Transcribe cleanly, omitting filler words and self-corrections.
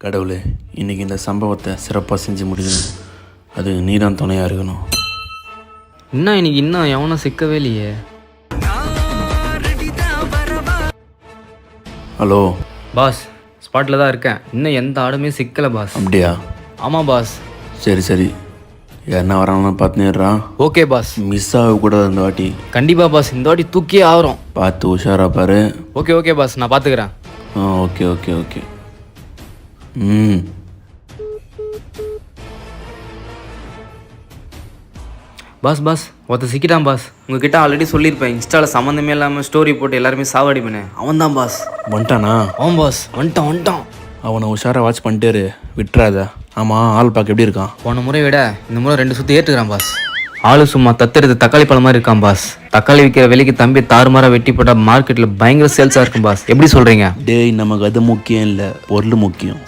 கடவுளே, இன்றைக்கி இந்த சம்பவத்தை சிறப்பாக செஞ்சு முடிக்கணும். அது நீதான் துணையாக இருக்கணும். இன்னும் எவனும் சிக்கவே இல்லையே. ஹலோ பாஸ், ஸ்பாட்டில் தான் இருக்கேன். இன்னும் எந்த ஆடுமே சிக்கலை பாஸ். அப்படியா? ஆமாம் பாஸ். சரி யாருன்னா வராங்கன்னு பார்த்துன்னுறான். Okay pass. மிஸ் ஆகக்கூடாது இந்த வாட்டி. கண்டிப்பாக பாஸ், இந்த வாட்டி தூக்கியே ஆகிறோம். பார்த்து உஷாராக பாரு. ஓகே பாஸ், நான் பார்த்துக்கிறேன். ஓகே. பாஸ் ஒருத்த சிக்கிட்டான் பாஸ். உங்ககிட்ட ஆல்ரெடி சொல்லியிருப்பேன், இன்ஸ்டாவில் சம்மந்தமே இல்லாமல் ஸ்டோரி போட்டு எல்லாருமே சாவடி பண்ணேன். அவன் தான் பாஸ். வந்துட்டானா? ஆமாம் பாஸ், வந்துட்டான். அவனை உஷாராக வாட்ச் பண்ணிட்டேரு, விட்டுறாத. ஆமாம், ஆள் பார்க்க எப்படி இருக்கான்? போன முறை விட இந்த முறை 2 சுற்றி ஏற்றுக்கிறான் பாஸ். ஆளு சும்மா தத்துறது தக்காளி பழம் மாதிரி இருக்கான் பாஸ். தக்காளி விற்கிற விலைக்கு தம்பி தாறுமாறாக வெட்டி போட்டால் மார்க்கெட்டில் பயங்கர சேல்ஸாக இருக்கும் பாஸ். எப்படி சொல்கிறீங்க? டேய், நமக்கு அது முக்கியம் இல்லை, பொருள் முக்கியம்.